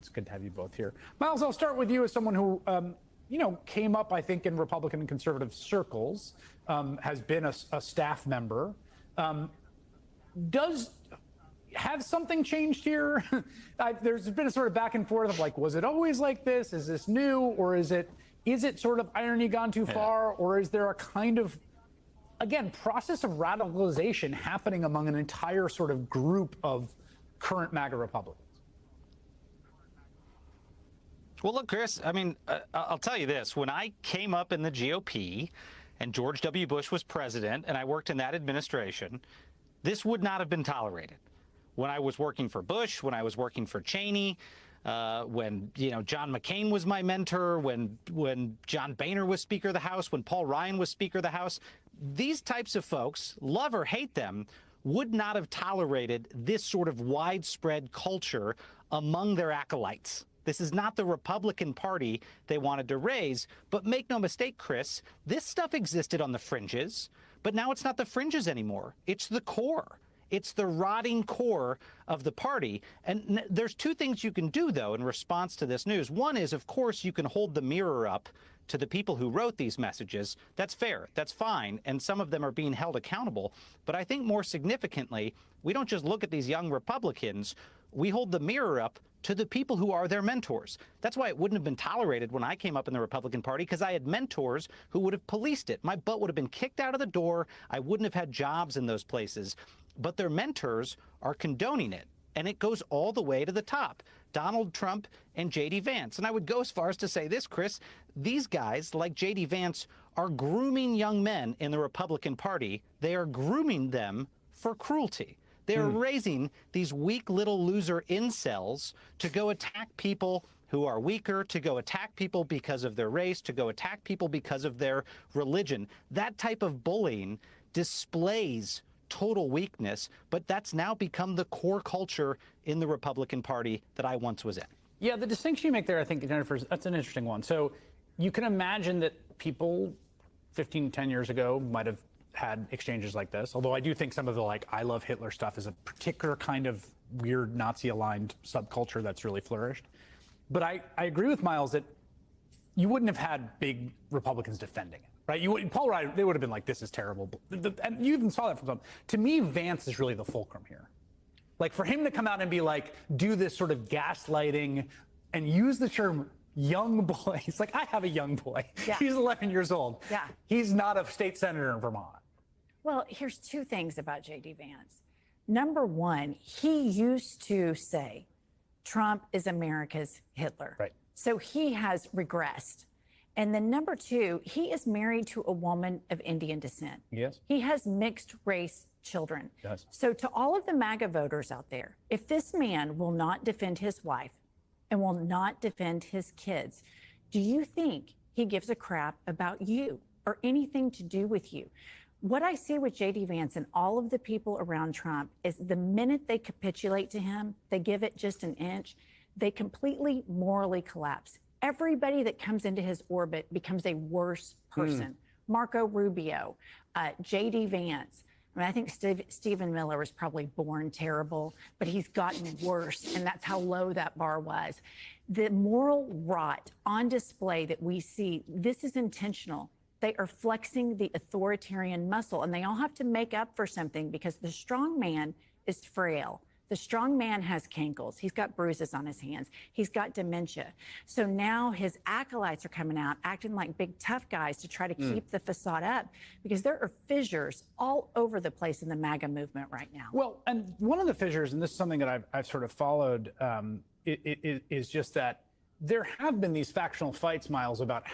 It's good to have you both here. Miles, I'll start with you as someone who, came up, I think, in Republican and conservative circles, has been a staff member. Have something changed here? There's been a sort of back and forth of like, was it always like this? Is this new? Or is it sort of irony gone too far? Or is there a kind of, again, process of radicalization happening among an entire sort of group of current MAGA Republicans? Well, look, Chris, I mean, I'll tell you this. When I came up in the GOP and George W. Bush was president and I worked in that administration, this would not have been tolerated. When I was working for Bush, when I was working for Cheney, when, John McCain was my mentor, when John Boehner was Speaker of the House, when Paul Ryan was Speaker of the House, these types of folks, love or hate them, would not have tolerated this sort of widespread culture among their acolytes. This is not the Republican Party they wanted to raise. But make no mistake, Chris, this stuff existed on the fringes, but now it's not the fringes anymore. It's the core. It's the rotting core of the party. And there's two things you can do, though, in response to this news. One is, of course, you can hold the mirror up to the people who wrote these messages. That's fair. That's fine. And some of them are being held accountable. But I think more significantly, we don't just look at these young Republicans. We hold the mirror up to the people who are their mentors. That's why it wouldn't have been tolerated when I came up in the Republican Party, because I had mentors who would have policed it. My butt would have been kicked out of the door. I wouldn't have had jobs in those places. But their mentors are condoning it. And it goes all the way to the top. Donald Trump and J.D. Vance. And I would go as far as to say this, Chris, these guys, like J.D. Vance, are grooming young men in the Republican Party. They are grooming them for cruelty. They're raising these weak little loser incels to go attack people who are weaker, to go attack people because of their race, to go attack people because of their religion. That type of bullying displays total weakness, but that's now become the core culture in the Republican Party that I once was in. Yeah, the distinction you make there, I think, Jennifer, that's an interesting one. So you can imagine that people 10 years ago might have had exchanges like this, although I do think some of the I love Hitler stuff is a particular kind of weird Nazi-aligned subculture that's really flourished. But I agree with Miles that you wouldn't have had big Republicans defending it, right? Paul Ryan, they would have been like, this is terrible. And you even saw that from some. To me, Vance is really the fulcrum here. Like, for him to come out and be like, do this sort of gaslighting and use the term young boy. It's like, I have a young boy. Yeah. He's 11 years old. Yeah. He's not a state senator in Vermont. Well, here's two things about J.D. Vance. Number one, he used to say Trump is America's Hitler. Right. So he has regressed. And then number two, he is married to a woman of Indian descent. Yes. He has mixed race children. Yes. So to all of the MAGA voters out there, if this man will not defend his wife and will not defend his kids, do you think he gives a crap about you or anything to do with you? What I see with J.D. Vance and all of the people around Trump is the minute they capitulate to him, they give it just an inch, they completely morally collapse. Everybody that comes into his orbit becomes a worse person. Marco Rubio, J.D. Vance. I mean, I think Stephen Miller was probably born terrible, but he's gotten worse, and that's how low that bar was. The moral rot on display that we see, this is intentional. They are flexing the authoritarian muscle, and they all have to make up for something because the strong man is frail. The strong man has cankles. He's got bruises on his hands. He's got dementia. So now his acolytes are coming out acting like big tough guys to try to keep the facade up because there are fissures all over the place in the MAGA movement right now. Well, and one of the fissures, and this is something that I've sort of followed, is just that there have been these factional fights, Miles, about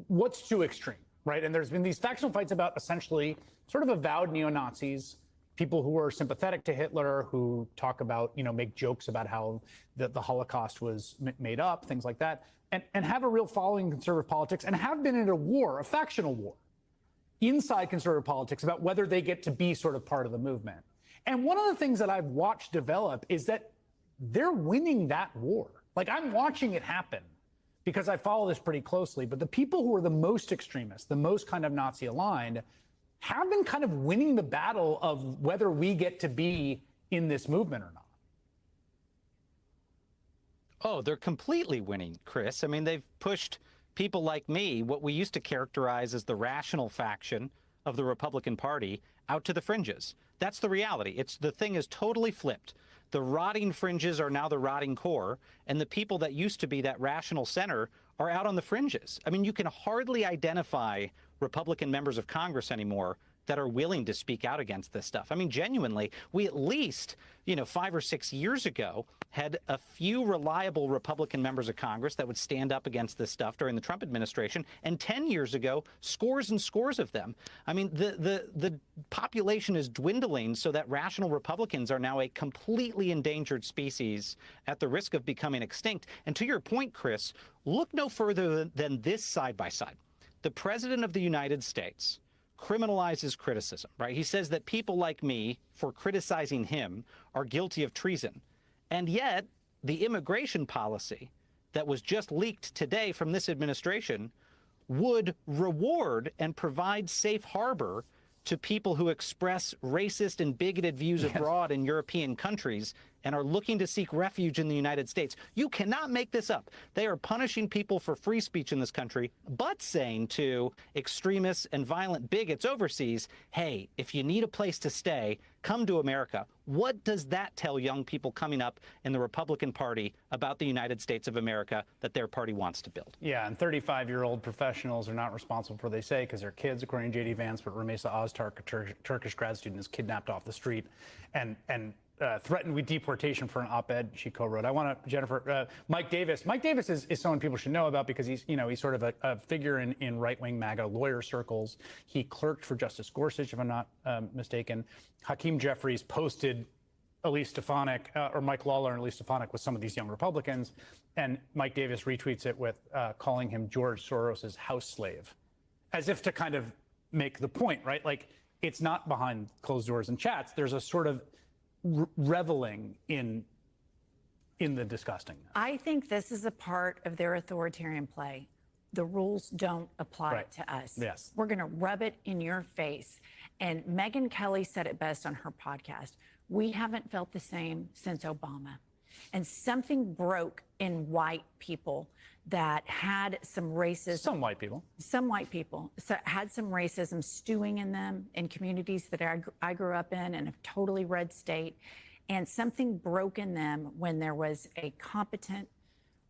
what's too extreme, right? And there's been these factional fights about essentially sort of avowed neo-Nazis, people who are sympathetic to Hitler, who talk about, make jokes about how the Holocaust was made up, things like that, and have a real following in conservative politics and have been in a factional war inside conservative politics about whether they get to be sort of part of the movement. And one of the things that I've watched develop is that they're winning that war. Like, I'm watching it happen because I follow this pretty closely, but the people who are the most extremist, the most kind of Nazi aligned, have been kind of winning the battle of whether we get to be in this movement or not. Oh, they're completely winning, Chris. I mean, they've pushed people like me, what we used to characterize as the rational faction of the Republican Party, out to the fringes. That's the reality. The thing is totally flipped. The rotting fringes are now the rotting core, and the people that used to be that rational center are out on the fringes. I mean, you can hardly identify Republican members of Congress anymore that are willing to speak out against this stuff. I mean, genuinely, we at least, 5 or 6 years ago had a few reliable Republican members of Congress that would stand up against this stuff during the Trump administration, and 10 years ago, scores and scores of them. I mean, the population is dwindling so that rational Republicans are now a completely endangered species at the risk of becoming extinct. And to your point, Chris, look no further than this side by side. The President of the United States criminalizes criticism, right? He says that people like me, for criticizing him, are guilty of treason. And yet, the immigration policy that was just leaked today from this administration would reward and provide safe harbor to people who express racist and bigoted views abroad in European countries and are looking to seek refuge in the United States. You cannot make this up. They are punishing people for free speech in this country, but saying to extremists and violent bigots overseas, hey, if you need a place to stay, come to America. What does that tell young people coming up in the Republican Party about the United States of America that their party wants to build? Yeah, and 35-year-old professionals are not responsible for what they say because they're kids, according to J.D. Vance, but Ramesa Oztark, a Turkish grad student, is kidnapped off the street and threatened with deportation for an op-ed she co-wrote. I want to, Jennifer, Mike Davis. Mike Davis is someone people should know about because he's sort of a figure in right-wing MAGA lawyer circles. He clerked for Justice Gorsuch, if I'm not mistaken. Hakeem Jeffries posted Elise Stefanik or Mike Lawler and Elise Stefanik with some of these young Republicans, and Mike Davis retweets it with calling him George Soros's house slave, as if to kind of make the point, right? Like, it's not behind closed doors and chats. There's a sort of reveling in the disgusting. I think this is a part of their authoritarian play. The rules don't apply to us. Yes. We're going to rub it in your face. And Megyn Kelly said it best on her podcast. We haven't felt the same since Obama. And something broke in white people that had some racism. Some white people. Some white people had some racism stewing in them in communities that I grew up in a totally red state. And something broke in them when there was a competent,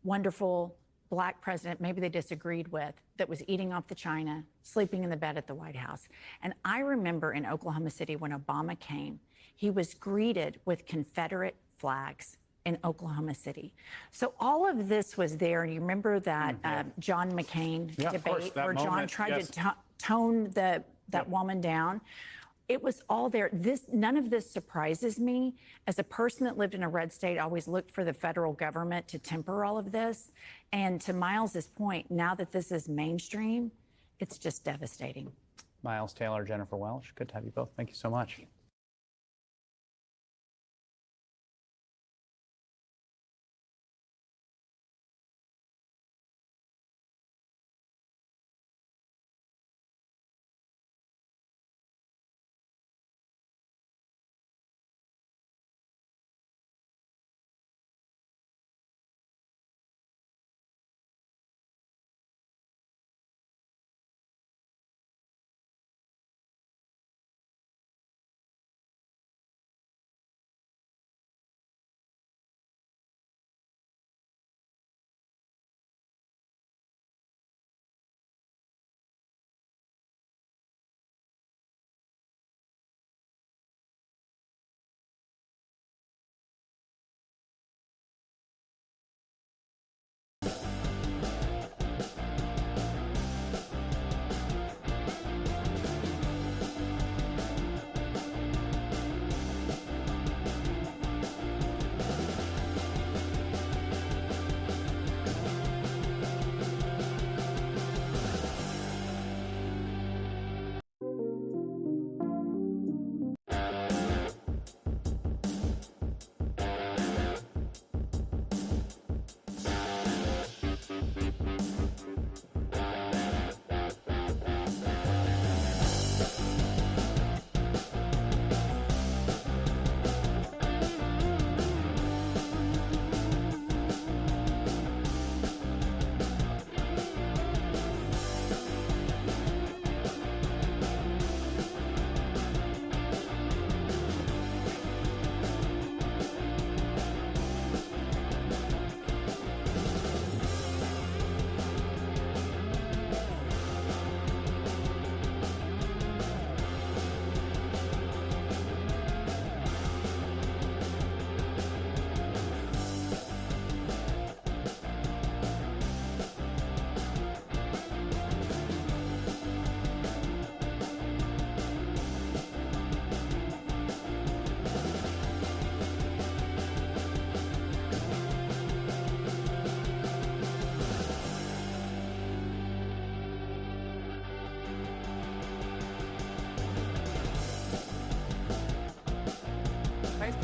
wonderful Black president, maybe they disagreed with, that was eating off the china, sleeping in the bed at the White House. And I remember in Oklahoma City when Obama came, he was greeted with Confederate flags in Oklahoma City. So all of this was there. And you remember that John McCain debate where John tried to tone that woman down. It was all there. None of this surprises me. As a person that lived in a red state, I always looked for the federal government to temper all of this. And to Miles's point, now that this is mainstream, it's just devastating. Miles Taylor, Jennifer Welch, good to have you both. Thank you so much.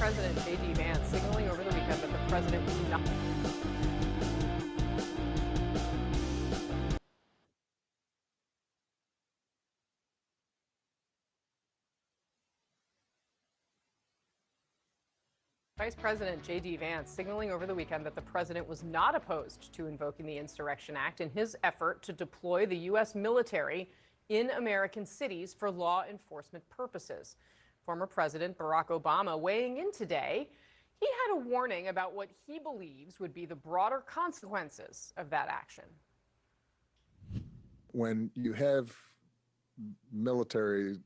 President J.D. Vance signaling over the weekend that the president was not. Vice President J.D. Vance signaling over the weekend that the president was not opposed to invoking the Insurrection Act in his effort to deploy the U.S. military in American cities for law enforcement purposes. Former President Barack Obama weighing in today. He had a warning about what he believes would be the broader consequences of that action. When you have military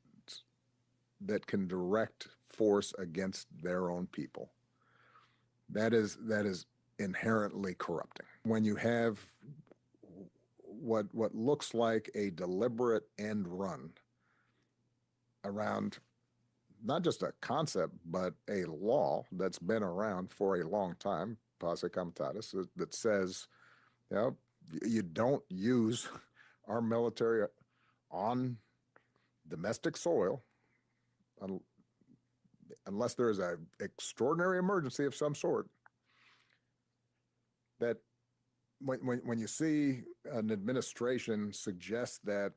that can direct force against their own people, that is inherently corrupting. When you have what looks like a deliberate end run around not just a concept, but a law that's been around for a long time, posse comitatus, that says, you know, you don't use our military on domestic soil unless there is an extraordinary emergency of some sort. That when you see an administration suggest that